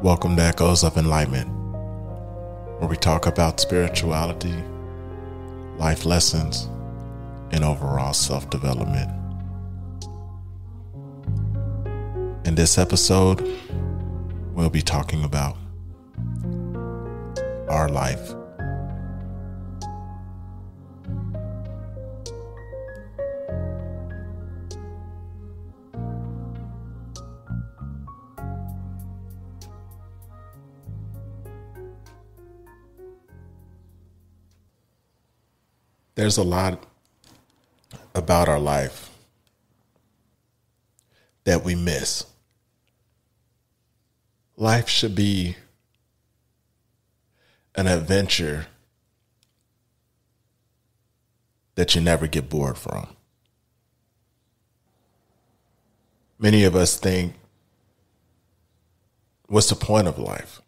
Welcome to Echoes of Enlightenment, where we talk about spirituality, life lessons, and overall self-development. In this episode, we'll be talking about our life. There's a lot about our life that we miss. Life should be an adventure that you never get bored from. Many of us think, what's the point of life?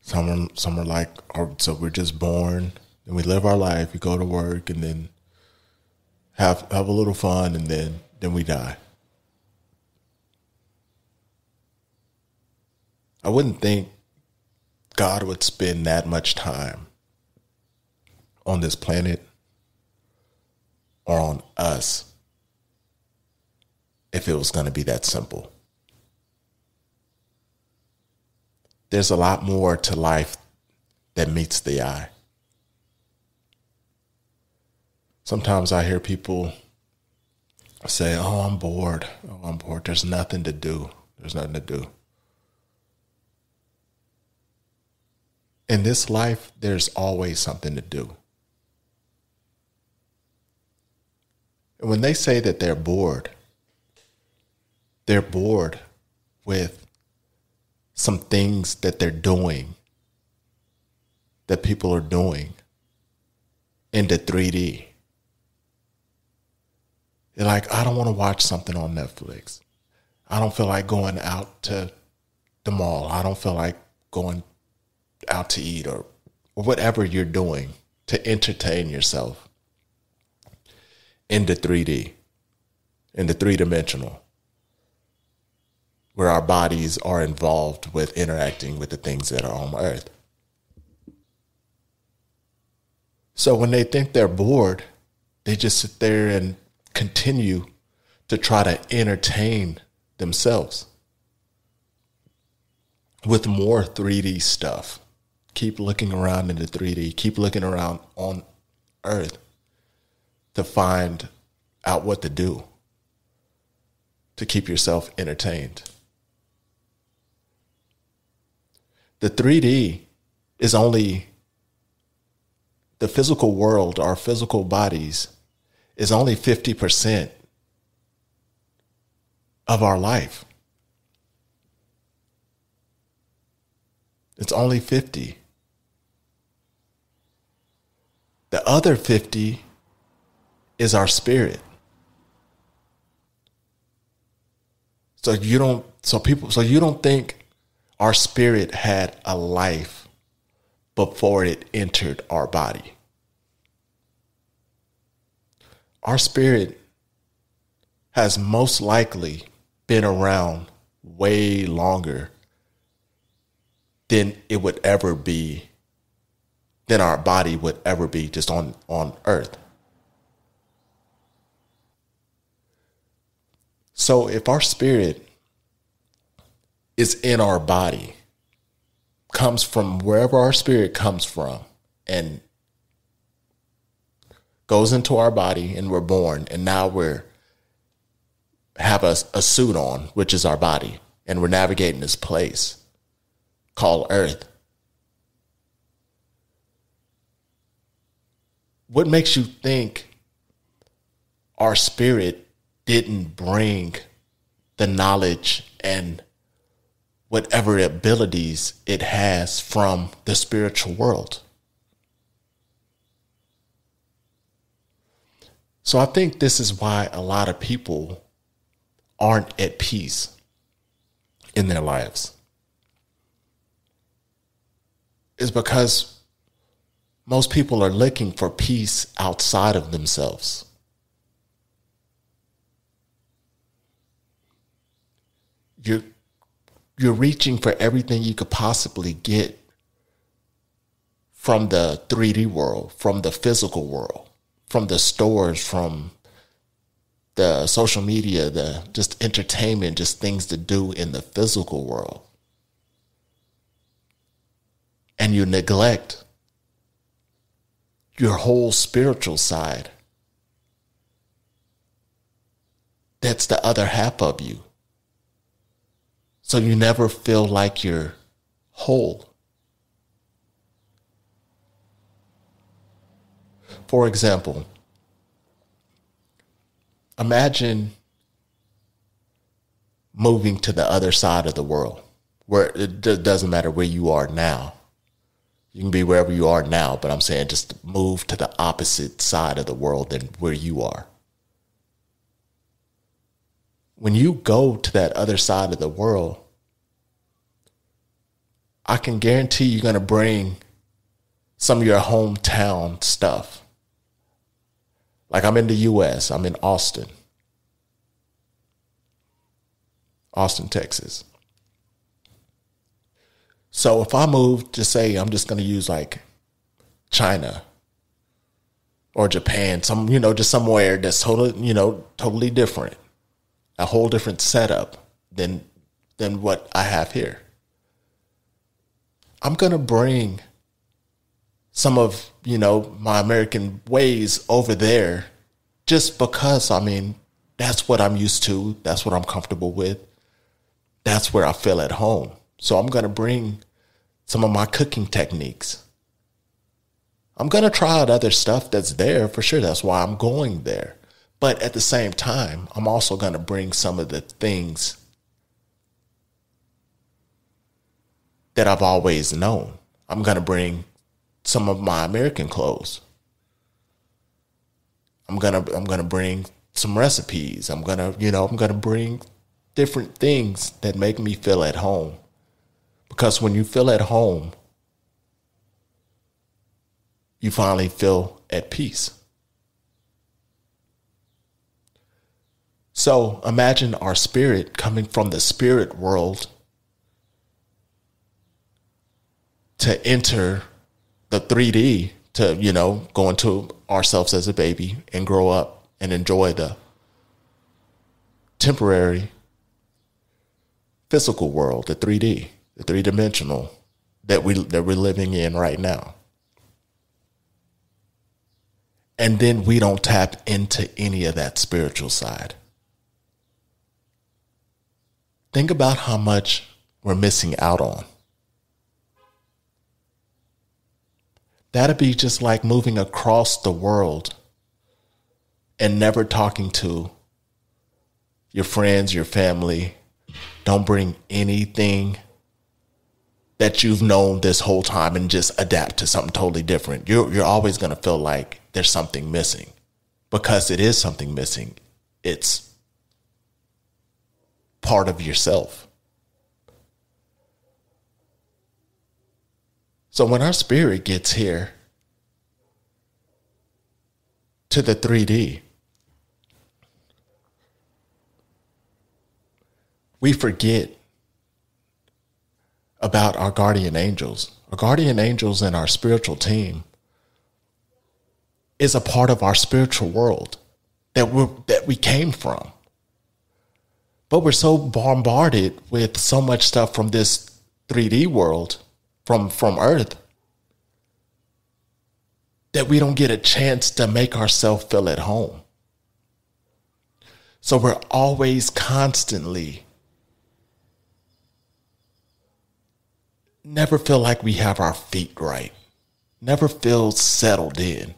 Some are like, oh, so we're just born and we live our life, we go to work and then have a little fun and then we die. I wouldn't think God would spend that much time on this planet or on us if it was going to be that simple. There's a lot more to life that meets the eye. Sometimes I hear people say, oh, I'm bored. There's nothing to do. In this life, there's always something to do. And when they say that they're bored with some things that they're doing, that people are doing in the 3D. They're like, I don't want to watch something on Netflix. I don't feel like going out to the mall. I don't feel like going out to eat or whatever you're doing to entertain yourself in the 3D, in the three-dimensional, where our bodies are involved with interacting with the things that are on earth. So when they think they're bored, they just sit there and continue to try to entertain themselves with more 3D stuff. Keep looking around in the 3D, keep looking around on earth to find out what to do to keep yourself entertained. The 3D is only, the physical world, our physical bodies, is only 50% of our life. It's only 50. The other 50 is our spirit. So you don't think our spirit had a life before it entered our body. Our spirit has most likely been around way longer than it would ever be, than our body would ever be just on earth. So if our spirit is in our body, comes from wherever our spirit comes from, and goes into our body, and we're born, and now have a suit on, which is our body, and we're navigating this place called Earth. What makes you think our spirit didn't bring the knowledge and whatever abilities it has from the spiritual world? So I think this is why a lot of people aren't at peace in their lives. It's because most people are looking for peace outside of themselves. you're you're reaching for everything you could possibly get from the 3D world, from the physical world, from the stores, from the social media, the just entertainment, just things to do in the physical world. And you neglect your whole spiritual side. That's the other half of you. So you never feel like you're whole. For example, imagine moving to the other side of the world, where it doesn't matter where you are now. You can be wherever you are now, but I'm saying just move to the opposite side of the world than where you are. When you go to that other side of the world, I can guarantee you're going to bring some of your hometown stuff. Like I'm in the U.S., I'm in Austin, Texas. So if I move to say, I'm just going to use like China or Japan, just somewhere that's totally different, a whole different setup than what I have here. I'm going to bring some of, my American ways over there just because, that's what I'm used to. That's what I'm comfortable with. That's where I feel at home. So I'm going to bring some of my cooking techniques. I'm going to try out other stuff that's there for sure. That's why I'm going there. But at the same time, I'm also going to bring some of the things that I've always known. I'm going to bring some of my American clothes. I'm going to bring some recipes. I'm going to bring different things that make me feel at home. Because when you feel at home, you finally feel at peace. So imagine our spirit coming from the spirit world to enter the 3D, to, go into ourselves as a baby and grow up and enjoy the temporary physical world, the 3D, the three-dimensional that we're living in right now. And then we don't tap into any of that spiritual side. Think about how much we're missing out on. That'd be just like moving across the world and never talking to your friends, your family. Don't bring anything that you've known this whole time and just adapt to something totally different. You're always going to feel like there's something missing, because it is something missing. It's part of yourself. So when our spirit gets here to the 3D, we forget about our guardian angels. Our guardian angels and our spiritual team is a part of our spiritual world that we came from. But we're so bombarded with so much stuff from this 3D world, from Earth, that we don't get a chance to make ourselves feel at home. So we're always constantly never feel like we have our feet right, never feel settled in.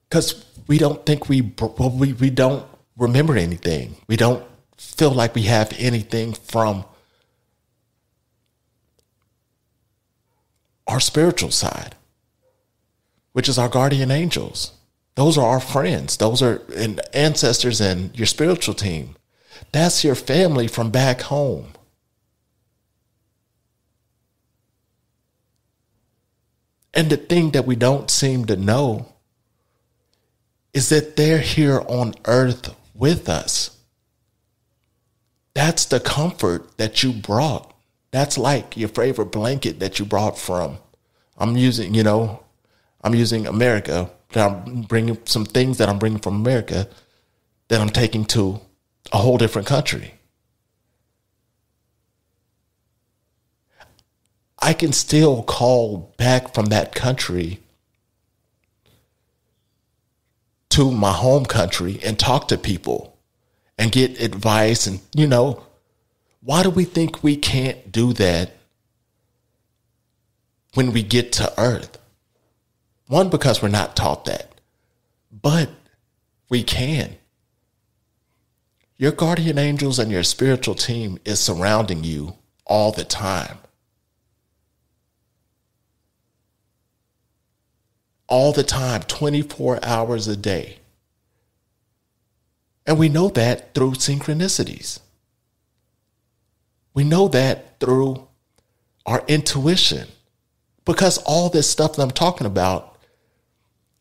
Because we don't think we don't remember anything. We don't feel like we have anything from our spiritual side, which is our guardian angels. Those are our friends. Those are ancestors and your spiritual team. That's your family from back home. And the thing that we don't seem to know is that they're here on earth with us. That's the comfort that you brought. That's like your favorite blanket that you brought from. I'm using America. I'm bringing some things that I'm bringing from America that I'm taking to a whole different country. I can still call back from that country to my home country and talk to people and get advice. And, why do we think we can't do that when we get to earth? One, because we're not taught that, but we can. Your guardian angels and your spiritual team is surrounding you all the time. All the time, 24 hours a day. And we know that through synchronicities. We know that through our intuition, because all this stuff that I'm talking about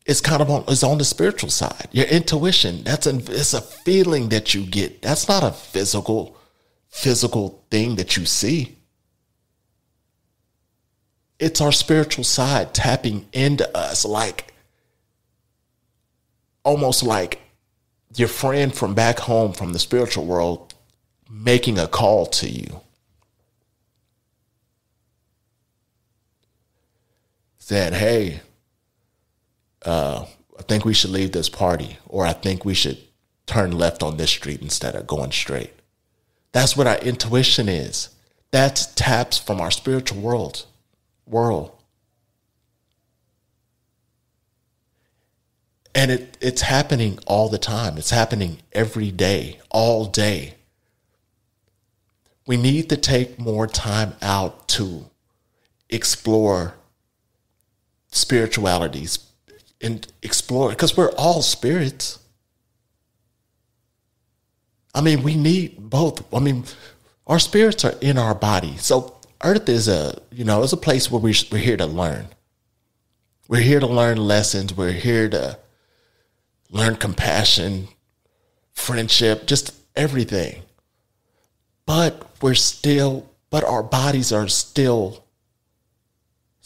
is is on the spiritual side. Your intuition, it's a feeling that you get. That's not a physical thing that you see. It's our spiritual side tapping into us, almost like your friend from back home from the spiritual world making a call to you. Said, hey, I think we should leave this party, or I think we should turn left on this street instead of going straight. That's what our intuition is. That's taps from our spiritual world. And it's happening all the time. It's happening every day, all day. We need to take more time out to explore spiritualities and explore, because we're all spirits. We need both. Our spirits are in our body. So Earth is a place where we're here to learn. We're here to learn lessons. We're here to learn compassion, friendship, just everything. But our bodies are still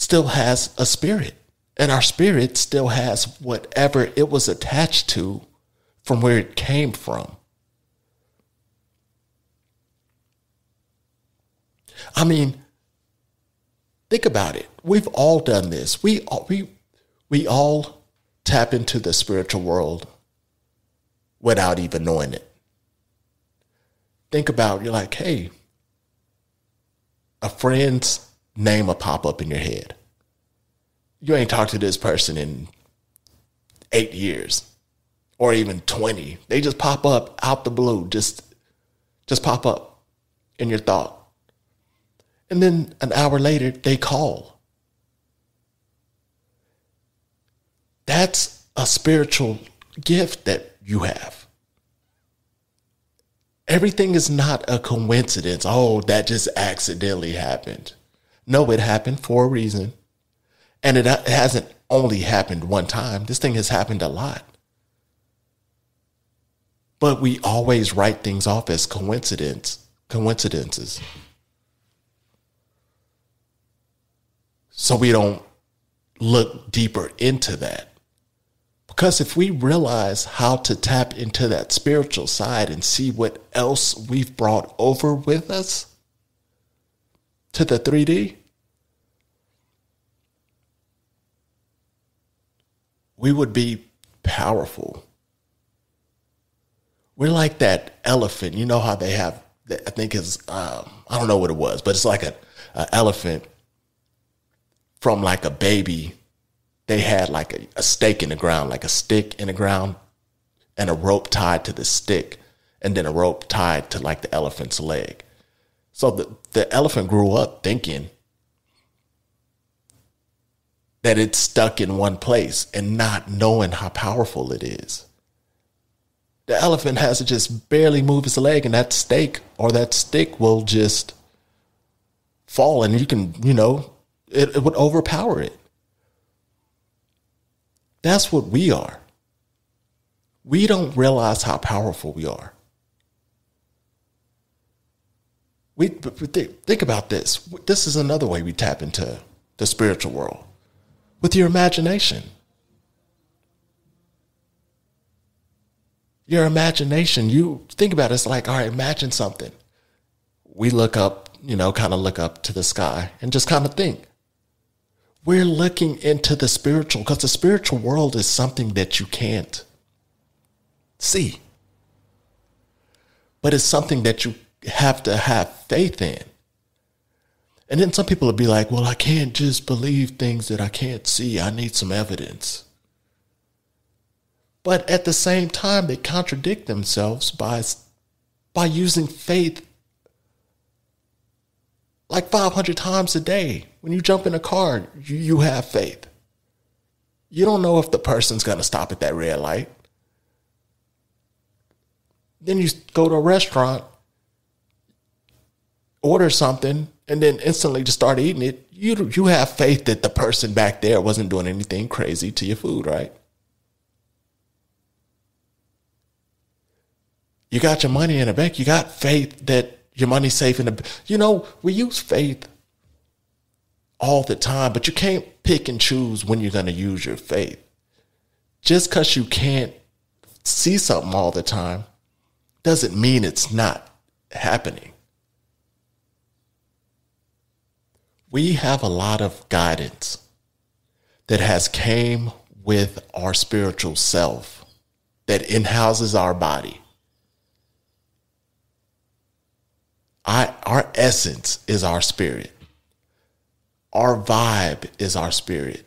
has a spirit. And our spirit still has whatever it was attached to from where it came from. Think about it. We've all done this. We all tap into the spiritual world without even knowing it. Think about, you're like, hey, a friend's name will pop up in your head. You ain't talked to this person in 8 years or even 20. They just pop up out the blue, just pop up in your thought. And then an hour later, they call. That's a spiritual gift that you have. Everything is not a coincidence. Oh, that just accidentally happened. No, it happened for a reason. And it hasn't only happened one time. This thing has happened a lot. But we always write things off as coincidences. So we don't look deeper into that. Because if we realize how to tap into that spiritual side and see what else we've brought over with us to the 3D, we would be powerful. We're like that elephant. You know how they have, I think it's, I don't know what it was, but it's like an elephant from like a baby. They had like a stake in the ground, like a stick in the ground, and a rope tied to the stick, and then a rope tied to like the elephant's leg. So the elephant grew up thinking that it's stuck in one place and not knowing how powerful it is. The elephant has to just barely move his leg, and that stake or that stick will just fall, and you can, it would overpower it. That's what we are. We don't realize how powerful we are. Think about this. This is another way we tap into the spiritual world with your imagination. Your imagination, you think about it, it's like, all right, imagine something. We look up, kind of look up to the sky and just kind of think. We're looking into the spiritual, because the spiritual world is something that you can't see. But it's something that you have to have faith in. And then some people will be like, well, I can't just believe things that I can't see. I need some evidence. But at the same time, they contradict themselves by using faith like 500 times a day. When you jump in a car, you have faith. You don't know if the person's going to stop at that red light. Then you go to a restaurant, order something, and then instantly just start eating it. You have faith that the person back there wasn't doing anything crazy to your food, right? You got your money in the bank. You got faith that your money's safe in the... we use faith all the time, but you can't pick and choose when you're going to use your faith. Just because you can't see something all the time doesn't mean it's not happening. We have a lot of guidance that has came with our spiritual self that in-houses our body. Our essence is our spirit. Our vibe is our spirit.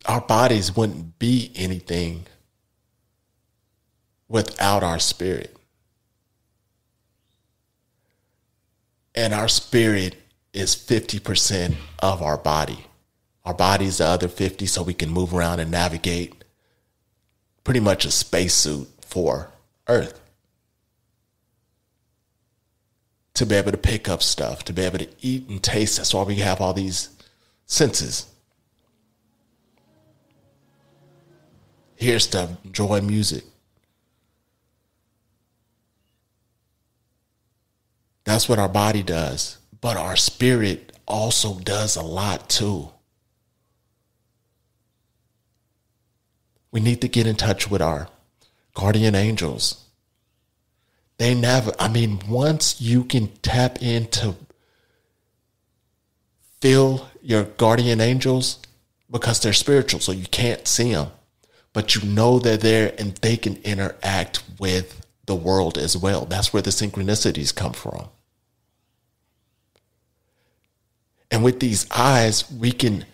Our bodies wouldn't be anything without our spirit. And our spirit is 50% of our body. Our body is the other 50, so we can move around and navigate pretty much a spacesuit for Earth. To be able to pick up stuff, to be able to eat and taste. That's why we have all these senses. Hear stuff, enjoy music. That's what our body does. But our spirit also does a lot too. We need to get in touch with our guardian angels. Once you can tap into feel your guardian angels, because they're spiritual, so you can't see them, but you know they're there and they can interact with the world as well. That's where the synchronicities come from. And with these eyes, we can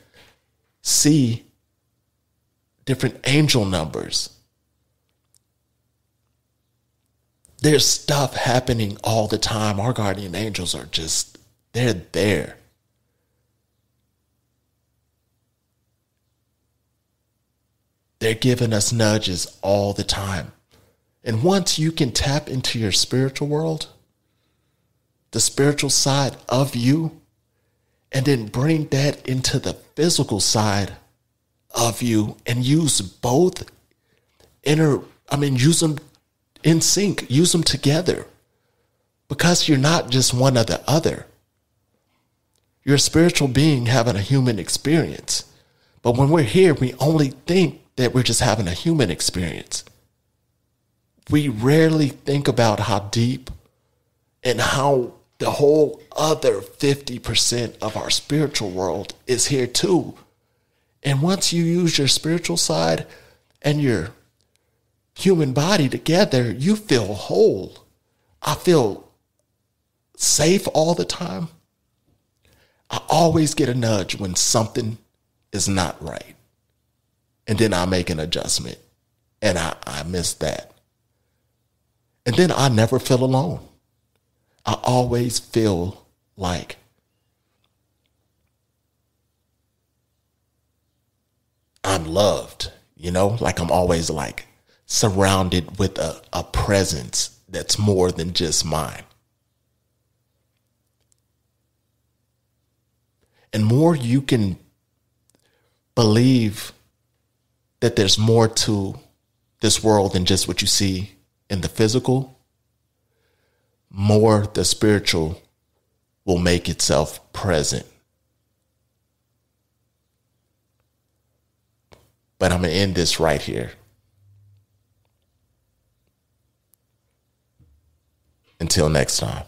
see different angel numbers. There's stuff happening all the time. Our guardian angels are they're there. They're giving us nudges all the time. And once you can tap into your spiritual world, the spiritual side of you, and then bring that into the physical side of you and use both use them in sync, use them together, because you're not just one or the other. You're a spiritual being having a human experience. But when we're here, we only think that we're just having a human experience. We rarely think about how deep and how the whole other 50% of our spiritual world is here too. And once you use your spiritual side and your human body together, you feel whole. I feel safe all the time. I always get a nudge when something is not right. And then I make an adjustment. And I miss that. And then I never feel alone. I always feel like I'm loved, like I'm always like surrounded with a presence that's more than just mine. And more you can believe that there's more to this world than just what you see in the physical, more the spiritual will make itself present. But I'm going to end this right here. Until next time.